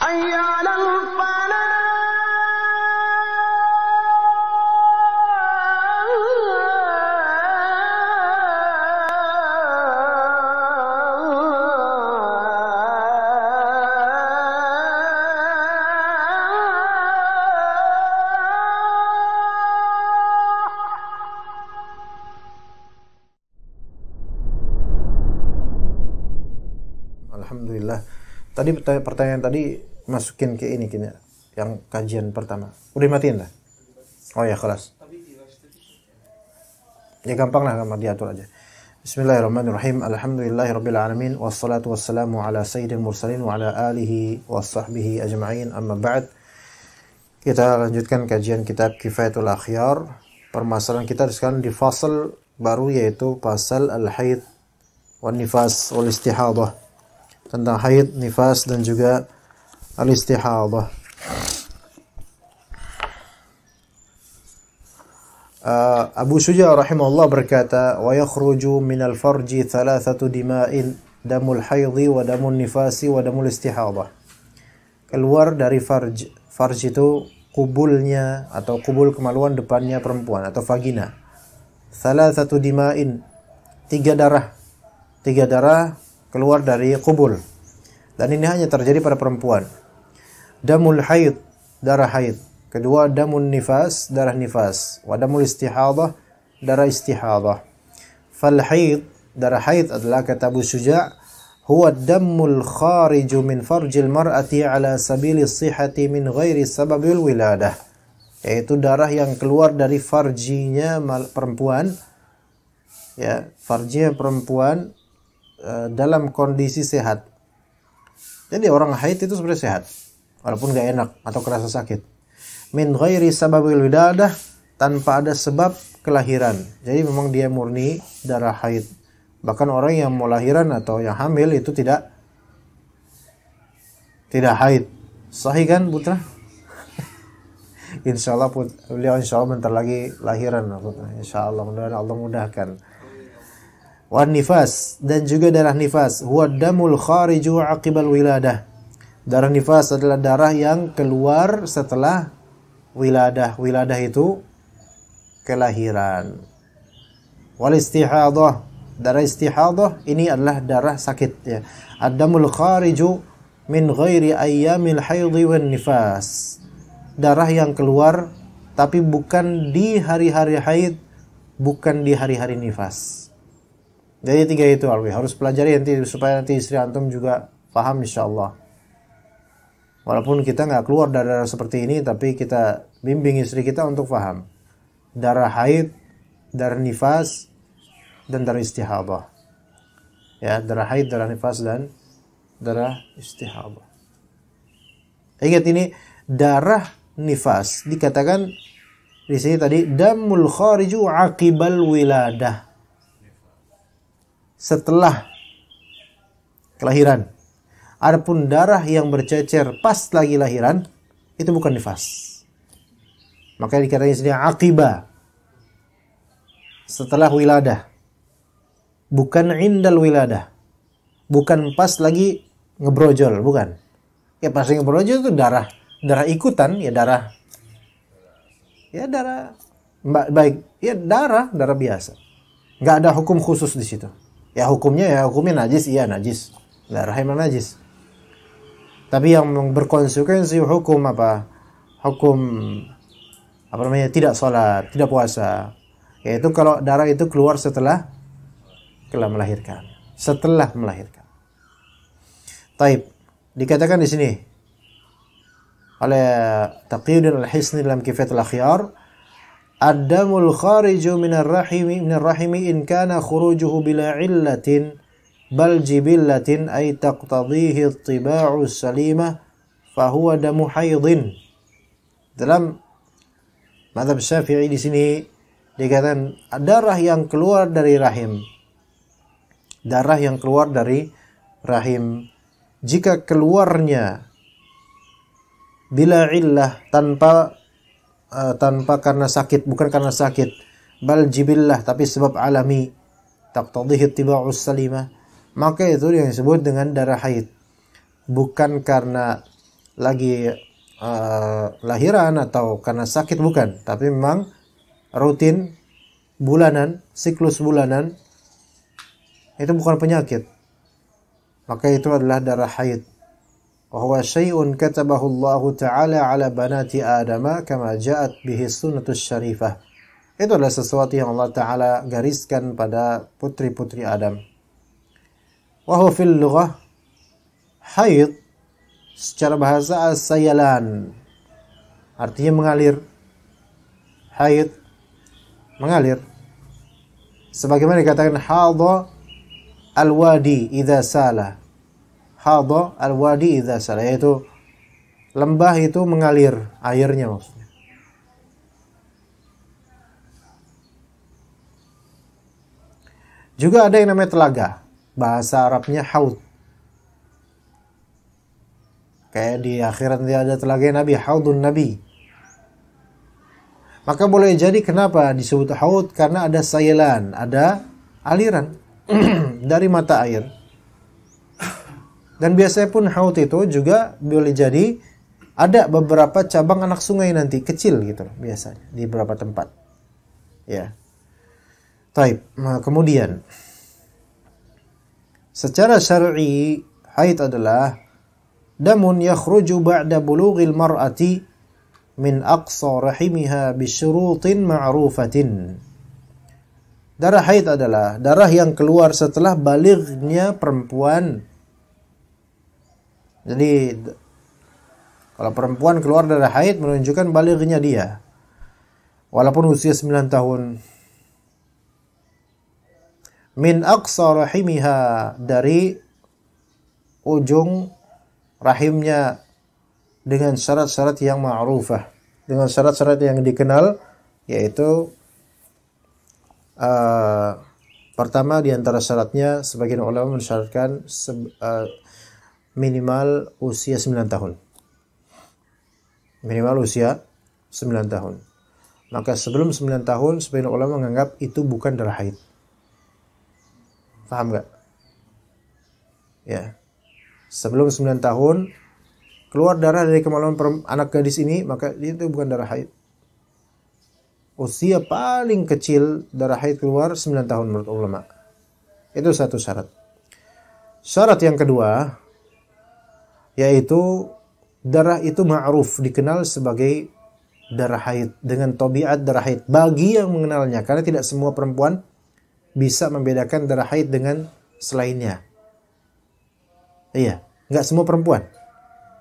حي على Alhamdulillah. Tadi pertanyaan tadi masukin ke ini kini yang kajian pertama. Udah matiin lah. Oh ya, kelas. Ya gampang lah, gampang diatur aja. Bismillahirrahmanirrahim. Alhamdulillahirabbil alamin wassalatu wassalamu ala sayyidil mursalin wa ala alihi washabbihi ajma'in. Amma ba'd. Kita lanjutkan kajian kitab Kifayatul Akhyar. Permasalahan kita sekarang di fasal baru, yaitu pasal al-haid wan nifas wal istihadah. Tentang haid, nifas dan juga al-istihadah. Abu Syuja' rahimahullah berkata, wa yakhruju minal farji thalathatu dima'in, damul haidhi wa damul nifasi wa damul istihadah. Keluar dari farj. Farj itu kubulnya atau kubul kemaluan depannya perempuan atau vagina. Thalathatu dima'in, tiga darah keluar dari kubul. Dan ini hanya terjadi pada perempuan. Damul haid, darah haid. Kedua, damun nifas, darah nifas. Wa damul istihadah, darah istihadah. Fal haid, darah haid adalah, kata Abu Syuja', huwa damul khariju min farjil mar'ati ala sabili sihati min ghairi sababil wiladah. Yaitu darah yang keluar dari farjinya perempuan. Ya, farjinya perempuan dalam kondisi sehat. Jadi orang haid itu sebenarnya sehat, walaupun gak enak atau kerasa sakit. Min ghairi sababil wiladah, tanpa ada sebab kelahiran. Jadi memang dia murni darah haid. Bahkan orang yang mau lahiran atau yang hamil itu tidak haid. Sahih kan, putra? Insyaallah beliau insyaallah bentar lagi lahiran, insyaallah, mudah-mudahan Allah mudahkan. Wan nifas, dan juga darah nifas, huwa damul khariju aqibal wiladah. Darah nifas adalah darah yang keluar setelah wiladah. Wiladah itu kelahiran. Wal istihadah, darah istihadah ini adalah darah sakit, ya. Ad-damul khariju min ghairi ayyamil haidhi wan nifas. Darah yang keluar tapi bukan di hari-hari haid, bukan di hari-hari nifas. Jadi tiga itu Alwi, harus pelajari nanti supaya nanti istri antum juga paham insyaallah. Walaupun kita nggak keluar dari darah seperti ini, tapi kita bimbing istri kita untuk paham darah haid, darah nifas, dan darah istihadah. Ya, darah haid, darah nifas, dan darah istihadah. Ingat ini darah nifas dikatakan di sini tadi damul khariju aqibal wiladah. Setelah kelahiran. Adapun darah yang bercecer pas lagi lahiran itu bukan nifas. Makanya dikatakan di sini aqibah. Setelah wiladah. Bukan indal wiladah. Bukan pas lagi ngebrojol, bukan. Ya pas ngebrojol itu darah ikutan, ya darah baik, ya darah biasa. Enggak ada hukum khusus di situ. Ya hukumnya najis, iya najis. Darah emang najis. Tapi yang berkonsekuensi hukum apa? Hukum tidak salat, tidak puasa. Yaitu kalau darah itu keluar setelah melahirkan. Setelah melahirkan. Taib. Dikatakan di sini oleh Taqiyuddin Al-Hisni dalam Kifayatul Akhyar, ad-damul khariju minar rahimi in kana khurujuhu bila illatin bal jibillatin ay taqtadhihi at-tiba'u salimah fa huwa damu haidin. Dalam mazhab Syafi'i di sini dikatakan darah yang keluar dari rahim. Darah yang keluar dari rahim jika keluarnya bila illah tanpa karena sakit, bukan karena sakit, bal jibillah, tapi sebab alami, taqtadhihi ittiba'us salimah, maka itu yang disebut dengan darah haid. Bukan karena lagi lahiran atau karena sakit, bukan, tapi memang rutin bulanan, siklus bulanan, itu bukan penyakit, maka itu adalah darah haid. Wa huwa syai'un katabahu Allah Ta'ala ala banati Adam kama ja'at bihi sunnatus syarifah. Itu adalah sesuatu yang Allah Ta'ala gariskan pada putri-putri Adam. Wa huwa fil lughah, haid secara bahasa as-sayalan, artinya mengalir. Haid mengalir, sebagaimana dikatakan hadha al-wadi idza sala. Hadha al-wadi idza sala, yaitu lembah itu mengalir airnya maksudnya. Juga ada yang namanya telaga, bahasa Arabnya haud. Kayak di akhirat dia ada telaga Nabi, haudun Nabi. Maka boleh jadi kenapa disebut haud, karena ada sayalan, ada aliran dari mata air. Dan biasanya pun haud itu juga boleh jadi ada beberapa cabang anak sungai nanti, kecil gitu biasanya di beberapa tempat. Ya. Taib. Nah, kemudian secara syar'i haid adalah damun yakhruju ba'da bulughil mar'ati min aqsa rahimiha bisyurutin ma'rufatin. Darah haid adalah darah yang keluar setelah balighnya perempuan. Jadi kalau perempuan keluar darah haid menunjukkan balighnya dia, walaupun usia 9 tahun. Min aqsa rahimiha, dari ujung rahimnya, dengan syarat-syarat yang ma'rufah, dengan syarat-syarat yang dikenal, yaitu pertama di antara syaratnya sebagian ulama mensyaratkan minimal usia 9 tahun. Minimal usia 9 tahun. Maka sebelum 9 tahun sebagian ulama menganggap itu bukan darah haid. Paham gak? Ya. Sebelum 9 tahun keluar darah dari kemaluan anak gadis ini, maka itu bukan darah haid. Usia paling kecil darah haid keluar 9 tahun menurut ulama. Itu satu syarat. Syarat yang kedua, yaitu darah itu ma'ruf, dikenal sebagai darah haid, dengan tabiat darah haid bagi yang mengenalnya, karena tidak semua perempuan bisa membedakan darah haid dengan selainnya. Iya, nggak semua perempuan.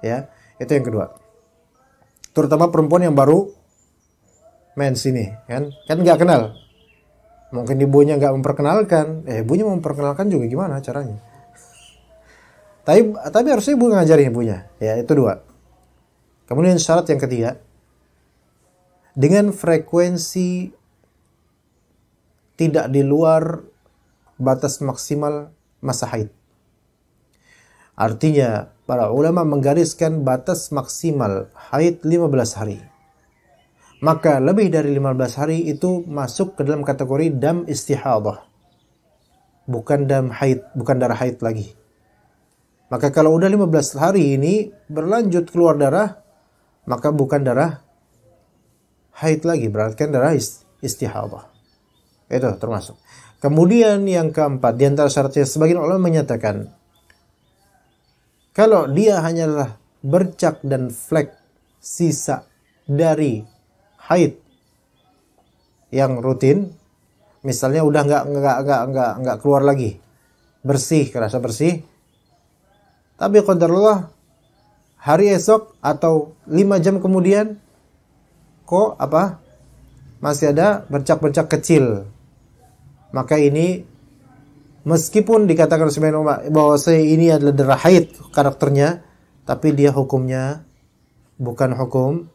Ya, itu yang kedua. Terutama perempuan yang baru mens ini, kan nggak kenal. Mungkin ibunya nggak memperkenalkan, ibunya mau memperkenalkan juga gimana caranya? Tapi harusnya ibu ngajarin ibunya. Ya, itu dua. Kemudian syarat yang ketiga, dengan frekuensi tidak di luar batas maksimal masa haid. Artinya, para ulama menggariskan batas maksimal haid 15 hari. Maka lebih dari 15 hari itu masuk ke dalam kategori dam istihadah. Bukan dam haid, bukan darah haid lagi. Maka kalau udah 15 hari ini berlanjut keluar darah, maka bukan darah haid lagi, berarti kan darah istihadah. Itu termasuk. Kemudian yang keempat, di antara syaratnya sebagian ulama menyatakan, kalau dia hanyalah bercak dan flek sisa dari haid yang rutin, misalnya udah nggak keluar lagi, bersih, kerasa bersih, tapi qadarullah hari esok atau 5 jam kemudian kok masih ada bercak-bercak kecil, maka ini meskipun dikatakan sebagian ulama bahwa ini adalah darah haid karakternya, tapi dia hukumnya bukan hukum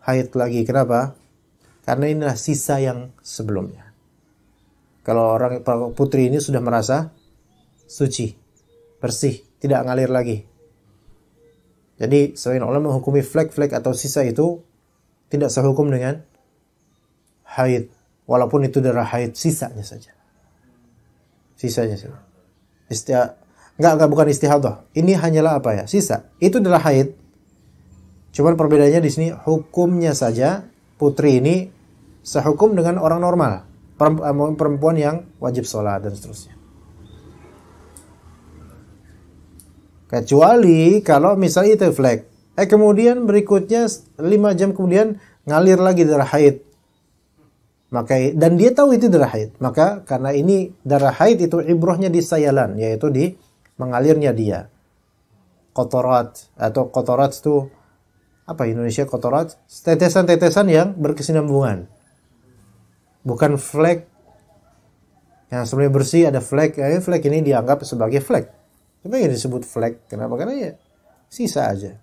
haid lagi. Kenapa? Karena inilah sisa yang sebelumnya. Kalau orang putri ini sudah merasa suci, bersih, tidak ngalir lagi. Jadi sebagian ulama menghukumi flek-flek atau sisa itu tidak sehukum dengan haid, walaupun itu darah haid, sisanya saja. Sisanya saja. Bukan istihadah. Ini hanyalah sisa. Itu darah haid, Cuman perbedaannya di sini hukumnya saja putri ini sehukum dengan orang normal, perempuan yang wajib sholat dan seterusnya. Kecuali kalau misalnya itu flek, kemudian berikutnya 5 jam kemudian ngalir lagi darah haid. Maka dan dia tahu itu darah haid. Maka karena ini darah haid itu ibrahnya di sayalan, yaitu di mengalirnya dia. Kotorat atau kotorat itu apa Indonesia kotorat? Tetesan-tetesan yang berkesinambungan. Bukan flek yang sebenarnya bersih ada flek. Flek ini dianggap sebagai flek. Kenapa yang disebut flek? Kenapa? Karena ya sisa aja.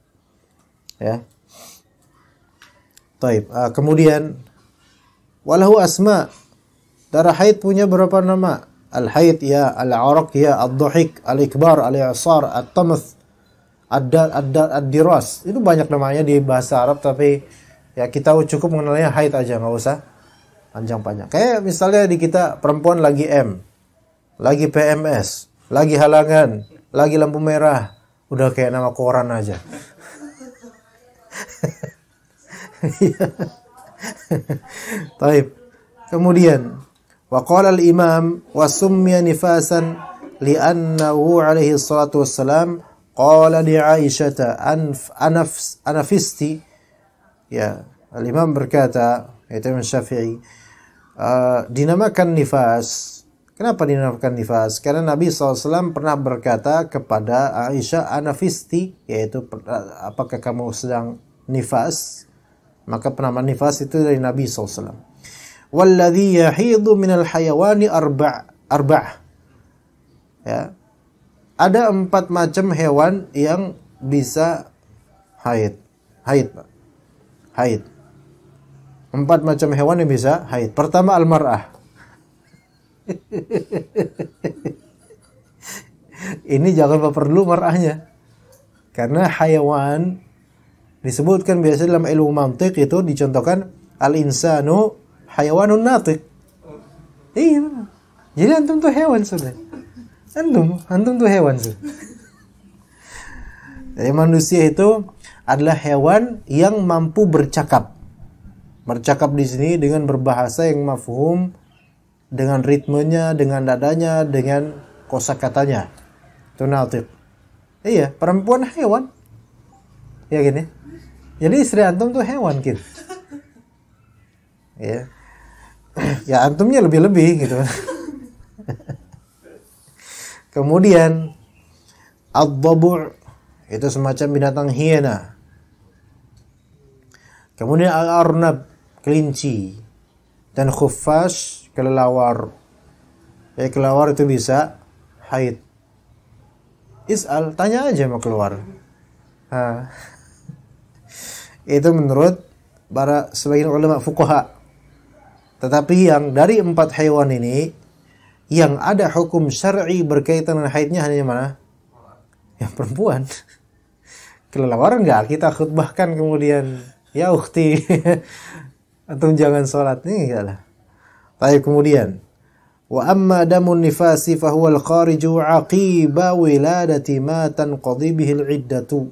Ya. Taib. Kemudian walahu asma. Darah haid punya berapa nama? Al-haid ya, al-araq ya, ad-dhahik, al-ikbar, al-i'sar, at-tamath, ad-diras. Itu banyak namanya di bahasa Arab, tapi ya kita cukup mengenalnya haid aja, nggak usah panjang-panjang. Kayak misalnya di kita perempuan lagi M, lagi PMS, lagi halangan, lagi lampu merah, udah kayak nama koran aja. Taib. Kemudian waqala al-imam wa summiya nifasan li'annahu alaihi salatu wassalam qala li Aisyah anafisti. Ya, al-imam berkata, yaitu Imam Syafi'i, dinamakan nifas. Kenapa dinamakan nifas? Karena Nabi SAW pernah berkata kepada Aisyah anafisti, yaitu apakah kamu sedang nifas? Maka penamaan nifas itu dari Nabi SAW. Walladhi yahidu minal hayawani arba'. Ya. Ada 4 macam hewan yang bisa haid. Haid, Pak. Haid. 4 macam hewan yang bisa haid. Pertama al-mar'ah. Ini jangan perlu mar'ahnya. Karena hayawan disebutkan biasa dalam ilmu mantiq itu dicontohkan al-insanu hayawanun natiq. Iya. Jadi antum tuh hewan sudah. Antum tuh hewan sudah. Jadi manusia itu adalah hewan yang mampu bercakap. Bercakap di sini dengan berbahasa yang mafhum, dengan ritmenya, dengan nadanya, dengan kosakatanya. Itu natiq. Iya, perempuan hewan. Ya gini. Jadi istri antum tuh hewan gitu. Ya. Ya antumnya lebih-lebih gitu. Kemudian ad-dhabu' itu semacam binatang hiena. Kemudian al-arnab, kelinci. Dan khuffash, kelelawar. Ya, kelelawar itu bisa haid. Is'al, tanya aja mau keluar. Itu menurut para sebagian ulama fuqaha. Tetapi yang dari 4 hewan ini yang ada hukum syar'i berkaitan dengan haidnya hanya mana? Yang perempuan. Kelelawar enggak kita khutbahkan kemudian ya ukhti antum jangan salat nih enggak lah. Baik, kemudian wa amma damun nifasi fa huwa al-khariju aqiba wiladati ma tanqadi bihi al-iddatu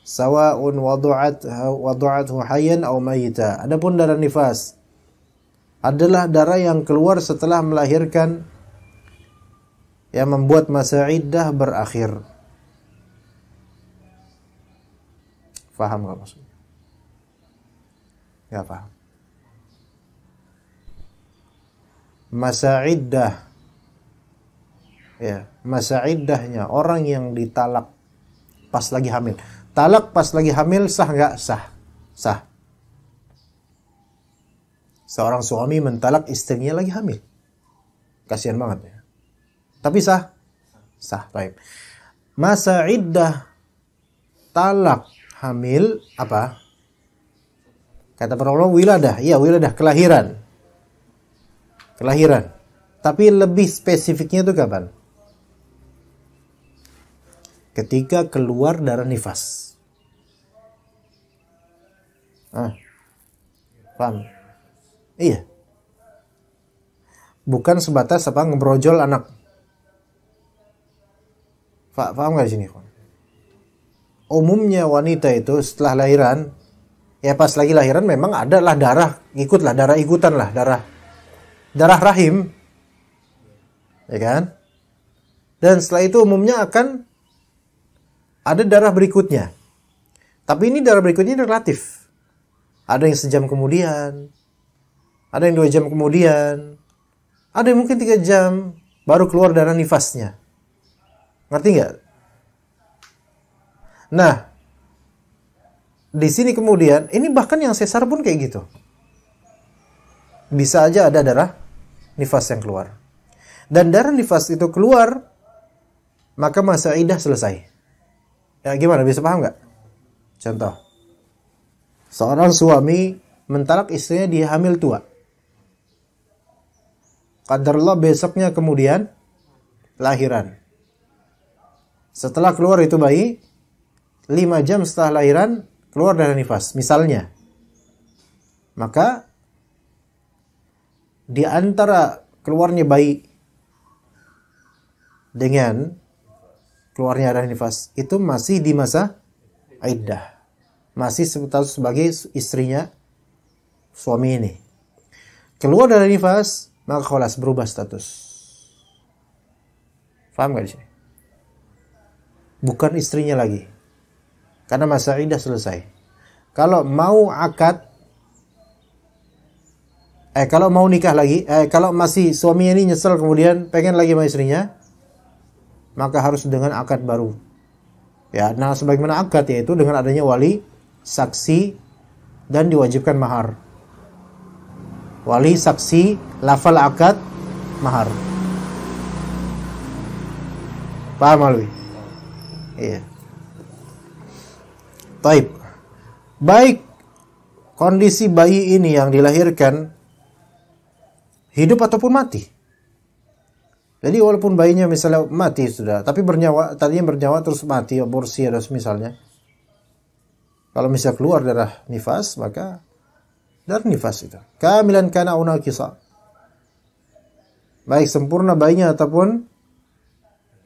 sawa'un wada'athu hayyan aw mayita. Adapun darah nifas adalah darah yang keluar setelah melahirkan yang membuat masa iddah berakhir. Faham enggak maksudnya? Ya paham. Masa iddah, ya, masa iddahnya orang yang ditalak pas lagi hamil. Talak pas lagi hamil sah nggak? Sah. Sah. Seorang suami mentalak istrinya lagi hamil. Kasihan banget ya. Tapi sah? Sah. Baik. Masa iddah talak hamil apa? Kata para ulama wiladah. Iya, wiladah, kelahiran. Kelahiran. Tapi lebih spesifiknya itu kapan? Ketika keluar darah nifas. Paham? Iya. Bukan sebatas apa ngebrojol anak. Paham nggak sini? umumnya wanita itu setelah lahiran, ya pas lagi lahiran memang adalah darah, ikutlah darah ikutan lah, darah rahim, ya kan? Dan setelah itu umumnya akan ada darah berikutnya. Tapi ini darah berikutnya relatif. Ada yang sejam kemudian, ada yang 2 jam kemudian, ada yang mungkin 3 jam baru keluar darah nifasnya. Ngerti nggak? Nah, di sini kemudian, ini bahkan yang sesar pun kayak gitu. Bisa aja ada darah nifas yang keluar. Dan darah nifas itu keluar, maka masa iddah selesai. Ya gimana, bisa paham nggak? Contoh. Seorang suami mentalak istrinya, dia hamil tua. Qadarullah besoknya kemudian lahiran. Setelah keluar itu bayi, 5 jam setelah lahiran keluar darah nifas, misalnya. Maka di antara keluarnya bayi dengan keluarnya darah nifas itu masih di masa iddah. Masih status sebagai istrinya suami ini. Keluar darah nifas, maka khalas, berubah status. Paham gak di sini? Bukan istrinya lagi. Karena masa iddah selesai. Kalau mau akad, kalau mau nikah lagi, kalau masih suaminya ini nyesel kemudian pengen lagi sama istrinya, maka harus dengan akad baru. Ya, nah sebagaimana akad yaitu dengan adanya wali, saksi, dan diwajibkan mahar. Wali, saksi, lafal akad, mahar. Paham Alwi? Iya. Taib. Baik kondisi bayi ini yang dilahirkan hidup ataupun mati. Jadi walaupun bayinya misalnya mati sudah, tapi bernyawa, tadinya bernyawa terus mati, aborsi atau misalnya. Kalau misalnya keluar darah nifas, maka darah nifas itu kamilan kana una kisah. Baik sempurna bayinya ataupun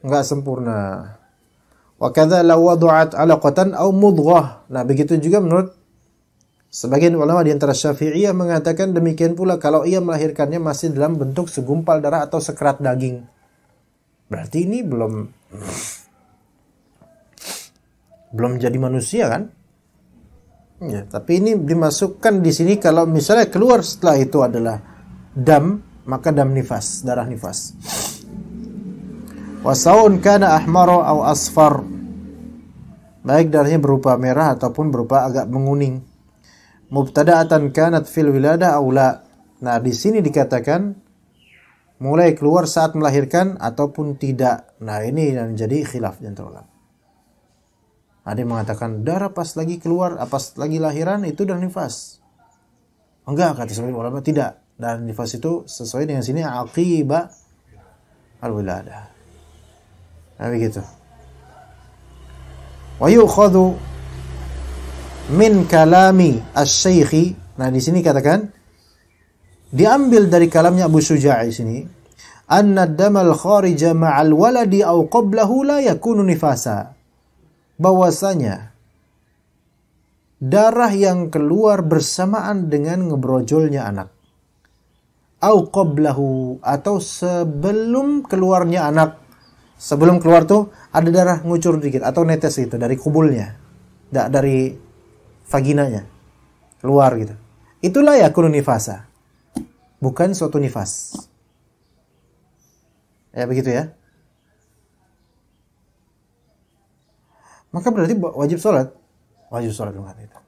enggak sempurna. Wa kadza law wada'at 'alaqatan aw mudghah. Nah, begitu juga menurut sebagian ulama di antara Syafi'iyah mengatakan demikian pula kalau ia melahirkannya masih dalam bentuk segumpal darah atau sekerat daging. Berarti ini belum jadi manusia kan? Ya, tapi ini dimasukkan di sini kalau misalnya keluar setelah itu adalah dam, maka dam nifas, darah nifas. Wasaun kana ahmara aw asfar. Baik darahnya berupa merah ataupun berupa agak menguning. Mubtada'atan kanat fil wiladah aw la. Nah, di sini dikatakan mulai keluar saat melahirkan ataupun tidak. Nah, ini yang menjadi khilaf di antara ulama. Ada yang mengatakan darah pas lagi keluar, pas lagi lahiran itu darah nifas. Enggak, kata sebagian ulama tidak. Darah nifas itu sesuai dengan sini aqibah al-wiladah. Nah, begitu. Wa yu'khadhu min kalami asy-syaikhi. Nah, di sini katakan diambil dari kalamnya Abu Syuja' di sini, anna ad-damal kharija ma'al waladi aw qablahu la yakunu nifasa. Bahwasanya darah yang keluar bersamaan dengan ngebrojolnya anak, au qablahu, atau sebelum keluarnya anak, sebelum keluar tuh ada darah ngucur dikit atau netes gitu dari kubulnya, dari vaginanya keluar gitu, itulah yakunu nifasa, bukan suatu nifas. Ya begitu ya. Maka berarti wajib sholat dengan itu.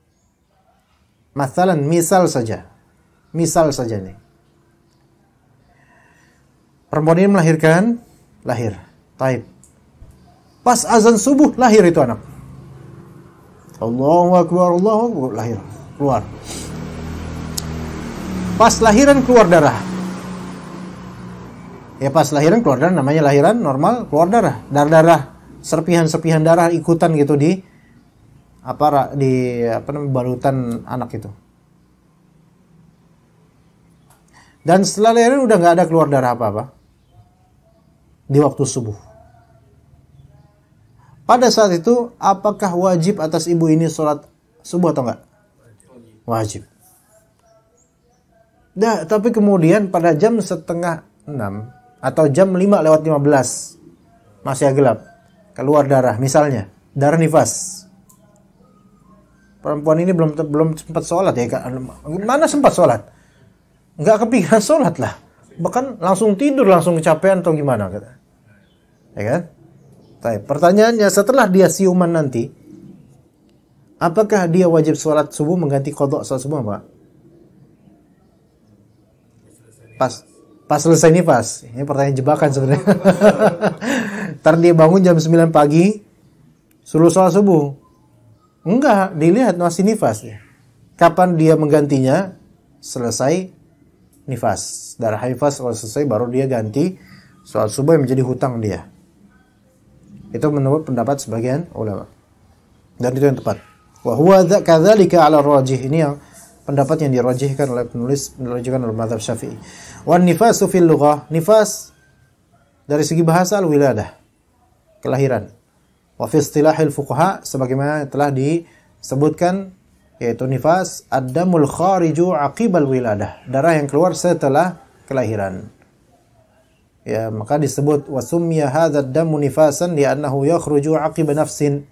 Masalan, misal saja nih. Perempuan ini melahirkan, taib. Pas azan subuh lahir itu anak. Allahu Akbar, lahir, keluar. Pas lahiran keluar darah. Ya pas lahiran keluar darah, namanya lahiran normal, keluar darah. Darah serpihan-serpihan darah ikutan gitu di balutan anak itu. Dan setelah lahiran udah nggak ada keluar darah apa-apa di waktu subuh. Pada saat itu apakah wajib atas ibu ini sholat subuh atau enggak? Wajib. Nah, tapi kemudian pada jam setengah 6 atau jam 5:15 masih gelap, keluar darah, misalnya darah nifas. Perempuan ini belum sempat sholat ya, mana sempat sholat? Nggak kepikiran sholat lah, bahkan langsung tidur, langsung kecapean atau gimana, ya kan? Baik, pertanyaannya setelah dia siuman nanti, apakah dia wajib sholat subuh mengganti qadha sholat subuh apa? Pas selesai nifas. Ini pertanyaan jebakan sebenarnya. Ntar dia bangun jam 9 pagi, suruh sholat subuh. Enggak, dilihat masih nifas. Kapan dia menggantinya? Selesai nifas. Darah nifas kalau selesai baru dia ganti sholat subuh yang menjadi hutang dia. Itu menurut pendapat sebagian ulama. Dan itu yang tepat. Wa huwa kadzalika 'ala rajih. Ini yang pendapat yang dirajihkan oleh penulis, dirajihkan oleh mazhab Syafi'i. Wan nifasu fil lughah, nifas dari segi bahasa al-wiladah, kelahiran. Wa fi istilahil fuqaha, sebagaimana telah disebutkan, yaitu nifas ad-damul khariju aqibal wiladah, darah yang keluar setelah kelahiran. Ya, maka disebut wasummiya hadzal damu nifasan li'annahu yakhruju aqiba nafsin.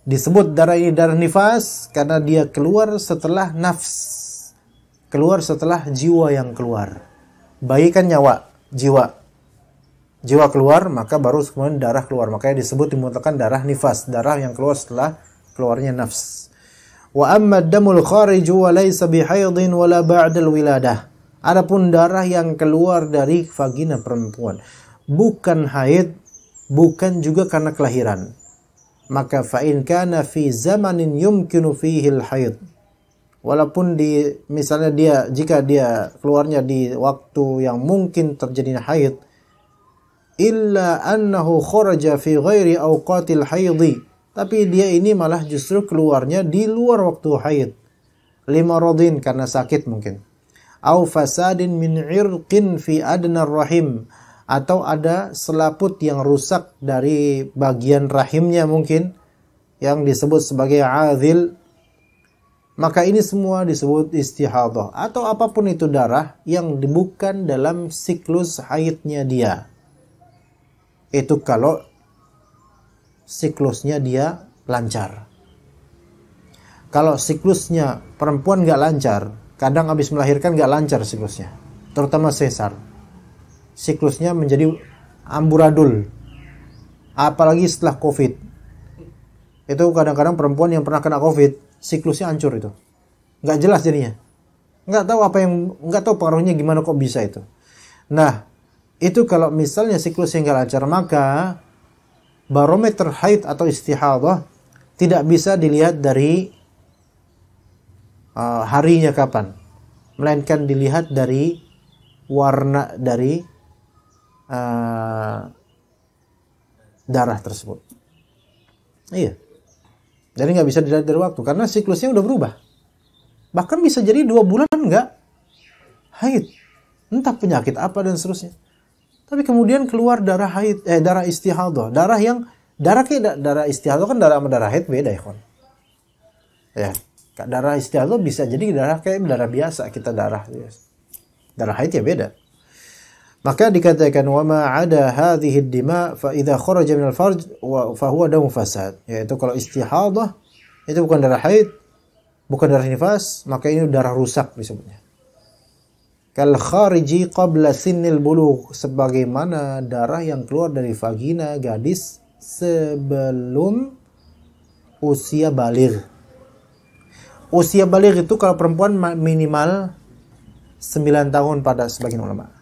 Disebut darah ini darah nifas karena dia keluar setelah nafs, keluar setelah jiwa yang keluar. Bayi kan nyawa, jiwa keluar, maka baru kemudian darah keluar. Makanya disebut dimutlakan darah nifas, darah yang keluar setelah keluarnya nafs. Wa amma damul khariju wa laysa bihaidin wala ba'dal wiladah. Adapun darah yang keluar dari vagina perempuan bukan haid, bukan juga karena kelahiran, maka fa in kana fi zamanin yumkinu fihi al-haid, walaupun misalnya jika dia keluarnya di waktu yang mungkin terjadinya haid, illa annahu kharaja fi ghairi awqatil haidhi, tapi dia ini malah justru keluarnya di luar waktu haid, limaradin, karena sakit mungkin, au fasadin min irqin fi adna rahim, atau ada selaput yang rusak dari bagian rahimnya mungkin, yang disebut sebagai azil, maka ini semua disebut istihadah, atau apapun itu darah yang bukan dalam siklus haidnya dia. Itu kalau siklusnya dia lancar. Kalau siklusnya perempuan nggak lancar, kadang habis melahirkan nggak lancar siklusnya, terutama sesar, siklusnya menjadi amburadul, apalagi setelah COVID. Itu kadang-kadang perempuan yang pernah kena COVID, siklusnya hancur itu, nggak jelas jadinya, nggak tahu pengaruhnya gimana kok bisa itu. Nah, itu kalau misalnya siklusnya nggak lancar, maka barometer haid atau istihadah tidak bisa dilihat dari harinya kapan, melainkan dilihat dari warna dari darah tersebut. Iya. Jadi nggak bisa dilihat dari waktu, karena siklusnya udah berubah. Bahkan bisa jadi 2 bulan nggak haid, entah penyakit apa dan seterusnya. Tapi kemudian keluar darah haid, darah istihadah, darah istihadah kan darah sama darah haid beda ya kan. Ya, darah istihadah bisa jadi darah kayak darah biasa kita darah haid ya beda. Maka dikatakan wa ma 'ada hadhihi ad-dima fa idza kharaja min al-farj fa huwa damu fasad, yaitu kalau istihadah itu bukan darah haid, bukan darah nifas, maka ini darah rusak disebutnya. Kal khariji qabla sinnil bulugh, sebagaimana darah yang keluar dari vagina gadis sebelum usia baligh. Usia baligh itu kalau perempuan minimal 9 tahun pada sebagian ulama.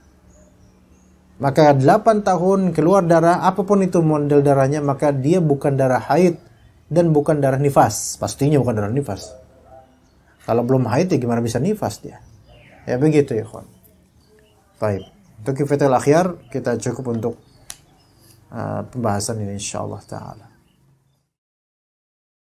Maka 8 tahun keluar darah, apapun itu model darahnya, maka dia bukan darah haid dan bukan darah nifas. Pastinya bukan darah nifas. Kalau belum haid ya gimana bisa nifas dia? Ya begitu ya kawan. Baik. Untuk kifatul akhyar kita cukup untuk pembahasan ini insyaallah taala.